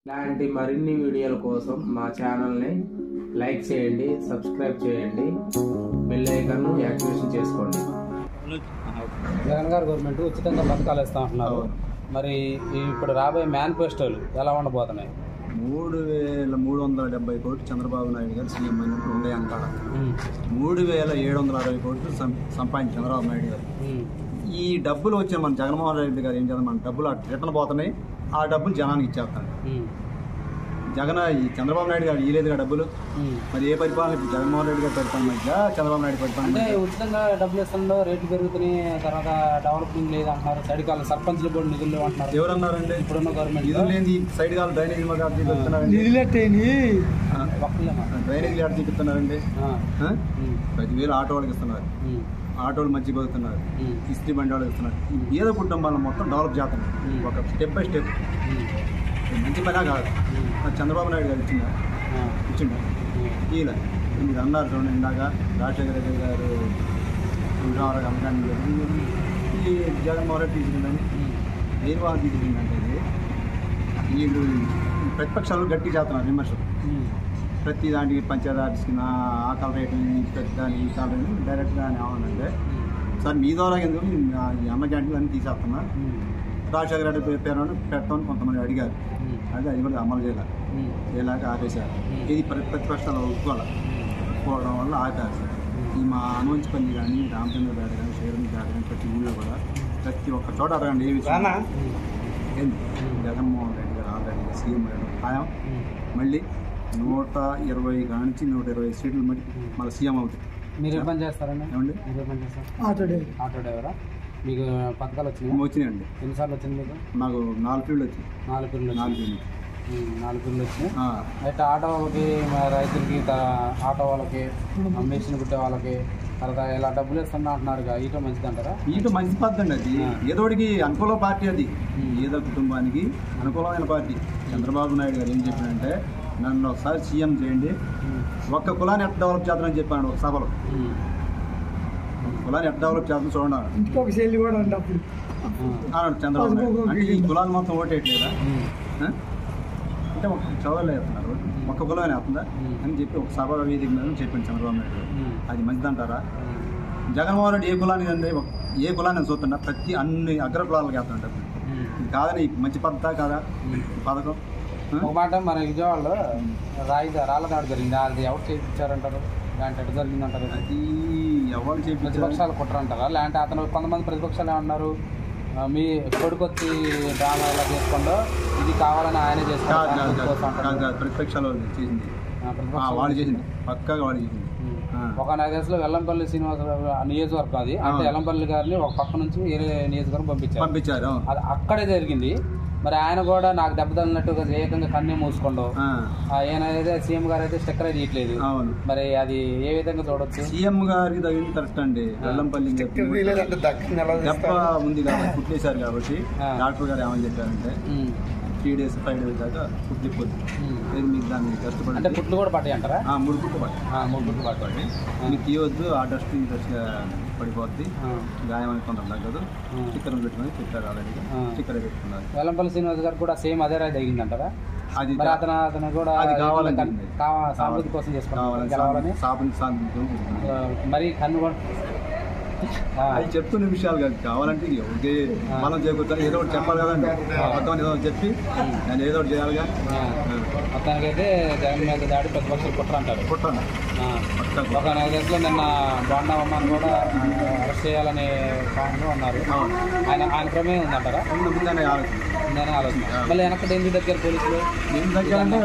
ఇలాంటి మరిన్ని వీడియోల కోసం మా ఛానల్ని లైక్ చేయండి, సబ్స్క్రైబ్ చేయండి, బెల్ ఐకాన్ యాక్టివేషన్ చేసుకోండి. జగన్ గారు గవర్నమెంట్ ఉచితంగా పథకాలు ఇస్తా ఉంటున్నారు. మరి ఇప్పుడు రాబోయే మేనిఫెస్టోలు ఎలా ఉండబోతున్నాయి? 3,370 కోట్లు చంద్రబాబు నాయుడు గారు సీఎం అయినప్పుడు ఉన్నాయంటాడ. 3,760 కోట్లు సంపాదించి చంద్రబాబు నాయుడు గారు. ఈ డబ్బులు వచ్చిన మన జగన్మోహన్ రెడ్డి గారు ఏం చేద్దాం, మన డబ్బులు రిటర్న్ పోతున్నాయి. ఆ డబ్బులు జనానికి ఇచ్చేస్తాను. జగన్ ఈ చంద్రబాబు నాయుడు గారు ఇవ్వలేదుగా డబ్బులు. మరి ఏ పరిపాలన ఇప్పుడు జగన్మోహన్ రెడ్డి గారు పరిపాలన మధ్య చంద్రబాబు నాయుడు పరిపాలన అంటే ఉచితంగా డబ్బులు ఇస్తుండో రేట్లు పెరుగుతున్నాయి, తర్వాత డెవలప్మెంట్ లేదు అంటున్నారు. సైడ్ కాలం సర్పంచ్లు కూడా నిధులు అంటున్నారు. ఎవరన్నారండి? ఇప్పుడున్న గవర్నమెంట్ నిధులు లేని సైడ్ కాలం డ్రైనేజ్ డ్రైనేజ్ యాడ్ చూపిస్తున్నారండి. 10,000 ఆటో వాళ్ళకి ఇస్తున్నారు, ఆటోలు మంచి బతుకుతున్నారు, ఇస్త్రీ బండి వాళ్ళకి ఇస్తున్నారు. ఈ పేద కుటుంబాలను మొత్తం డెవలప్ చేస్తున్నారు ఒక స్టెప్ బై స్టెప్. మంచి పనే కాదు. చంద్రబాబు నాయుడు గారు ఇచ్చిండు ఇలా మీరు అన్నారు చూడండి. ఇందాక రాజశేఖర రెడ్డి గారు అమ్మకాన్ని ఈ జగన్మోహన్ రెడ్డి తీసుకుందని నిర్వాహం తీసుకుందంటే వీళ్ళు ప్రతిపక్షాలు గట్టి చేస్తున్నారు విమర్శలు. ప్రతి దానికి పంచాయతీ ఆఫీస్కి ఆ కలర్ రేట్లని ప్రతి దాని ఈ కలర్ రేట్ని డైరెక్ట్గా ఏమన్నంటే సార్ మీ ద్వారా ఎందుకు ఈ అన్న క్యాంటీన్లు అన్నీ తీసేస్తున్నా, రాజశేఖర రెడ్డి పేరు పెట్టమని కొంతమంది అడిగారు. అది కూడా అమలు చేయలేక ఆపేశారు. ఇది ప్రతిపక్షాలు ఒప్పుకోవడం వల్ల ఆపేశారు. ఈ మా అనువంచిపల్లి కానీ రామచంద్రపేట కానీ శ్రీరంగపేట కానీ ప్రతి ఊళ్ళో కూడా ప్రతి ఒక్క చోట అడగండి ఏ విషయం ఏంది. జగన్మోహన్ రెడ్డి గారు ఆల్రెడీ సీఎం అయ్యాడు ఖాయం. మళ్ళీ 120 కానించి 120 సీట్లు మళ్ళీ మళ్ళీ సీఎం అవుతుంది. మీరు ఏ పని చేస్తారండి? ఏమండి? మీరు ఏ పని చేస్తారు? ఆటో డ్రైవరా? మీకు పథకాలు వచ్చినాయండి. ఎన్నిసార్లు వచ్చింది మీకు? నాకు 4 ఫీల్డ్ వచ్చింది. 4 ఫీల్డ్లు 4 ఫీల్డ్ వచ్చినాయి. అయితే ఆటో వాళ్ళకి, రైతులకి, ఆటో వాళ్ళకి, మెషిన్ కుట్టే వాళ్ళకి తర్వాత ఇలా డబ్బులు ఇస్తున్నా అంటున్నారు. ఈటో మంచిది అంటారా? ఈటో మంచి పద్ధతి అండి. అది ఏదోడికి అనుకూల పార్టీ, అది ఏదో కుటుంబానికి అనుకూలమైన పార్టీ. చంద్రబాబు నాయుడు గారు ఏం చెప్పారంటే నన్ను ఒకసారి సీఎం చేయండి, ఒక్క కులాన్ని ఎట్లా డెవలప్ చేద్దామని చెప్పాను ఒక సభలో. కులాన్ని ఎట్లా డెవలప్ చేద్దాం చూడండి అన్నాడు చంద్రబాబు నాయుడు. అంటే ఈ కులాన్ని మొత్తం ఓటేయట్లేదా అంటే ఒక చదవలేస్తున్నారు, ఒక్క కులమే వేస్తుందా అని చెప్పి ఒక సభ వేదిక మీద చెప్పాను చంద్రబాబు నాయుడు. అది మంచిదంటారా? జగన్మోహన్ రెడ్డి ఏ కులాన్ని అండి, ఏ కులాన్ని చూస్తున్నా ప్రతి అన్ని అగ్ర కులాలకు వేస్తుంటారు. ఇది కాదని మంచి పద్ధత కాదా పథకం? ఒక మాట మన విజయవాడలో రాళ్ళ దాడి జరిగింది. అది ఎవరు చేయించారంటారు? లేదంటే ఎటు జరిగిందంటారు? అది ఎవరు చేయించారు? ప్రతిపక్షాలు కుట్రంటారా? లేదంటే అతను కొంతమంది ప్రతిపక్షాలు ఏమన్నారు, మీ కొడుకు వచ్చి డ్రామా ఎలా చేసుకోండో ఇది కావాలని ఆయనే చేసుకోవాలి. ప్రతిపక్షాలు చేసింది, వాడు చేసింది, పక్కాగా వాడు చేసింది. ఒక నాకు తెలిసిన వెల్లంపల్లి శ్రీనివాసరావు నియోజకవర్గం అది. అంటే వెల్లంపల్లి గారిని ఒక పక్క నుంచి వేరే నియోజకవర్గం పంపించారు. అది అక్కడే జరిగింది. మరి ఆయన కూడా నాకు దెబ్బ తగిలినట్టుగా ఏకంగా కన్నే మూసుకోండు. ఆయన అయితే సీఎం గారు అయితే స్టిక్కర్ అయితే ఇట్లేదు. మరి అది ఏ విధంగా చూడొచ్చు? సీఎం గారికి తగిన కరెక్ట్ అండి. వెల్లంపల్లి దెబ్బ ఉంది కాబట్టి కుట్టేశారు కాబట్టి డాక్టర్ గారు ఏమని చెప్పారంటే 3 days 5 days దాకా కుట్టిపోతుంది. మీకు దాన్ని కష్టపడి అంటే కుట్లు కూడా పట్టాయి అంటారా? 3 కుట్లు పట్టాయి. 3 కుట్లు పట్టాలి. మీకు తీయవద్దు, ఆ డస్ట్ పడిపోద్ది, గాయం అని కొంత తగ్గదు, స్టిక్కర్ పెట్టుకుని చెప్పారు. ఆల్రెడీ స్టిక్కర్ పెట్టుకున్నారు. వెల్లంపల్లి శ్రీనివాస్ గారు కూడా సేమ్ అదే రాయి తగ్గిందంటారా? అది అతను కూడా అది కావాలని సామర్థ్యం కోసం చేసుకోవాలని మరి కన్ను కూడా అది చెప్తున్న విషయాలు కాదు. కావాలంటే ఒకే మనం చేయకూడదు, ఏదో ఒకటి చెప్పాలి కదండి. మొత్తం ఏదో చెప్పి నేను ఏదో ఒకటి చేయాలిగా. మొత్తానికైతే జగన్ మీద దాడి ప్రతిపక్షాలు కుట్రంటారు. ఒక నాకు తెలిసిన నిన్న బాండావమ్మని కూడా అరెస్ట్ చేయాలని కారణంలో ఉన్నారు. ఆయన ప్రమేయం ఉందంటారా? ముందని ఆలోచన. మళ్ళీ వెనక్కి దేని దగ్గర పోలీసులు ఏం దగ్గర అంటే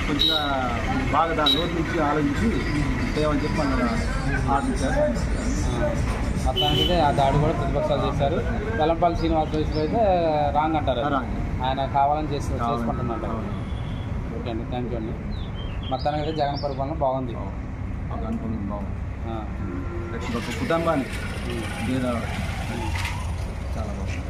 కొద్దిగా బాగా దాని రోజు నుంచి ఆలోచించి చేయమని చెప్పి మన ఆలోచించారు. మొత్తానికి ఆ దాడి కూడా ప్రతిపక్షాలు చేశారు. వెల్లంపల్లి శ్రీనివాస్ కేసులో అయితే రాంగ్ అంటారు. ఆయన కావాలని చేసుకుంటున్నారు. ఓకే అండి, థ్యాంక్ యూ అండి. మొత్తానికి అయితే జగన్ పరిపాలన బాగుంది. కుటుంబానికి చాలా బాగుంది.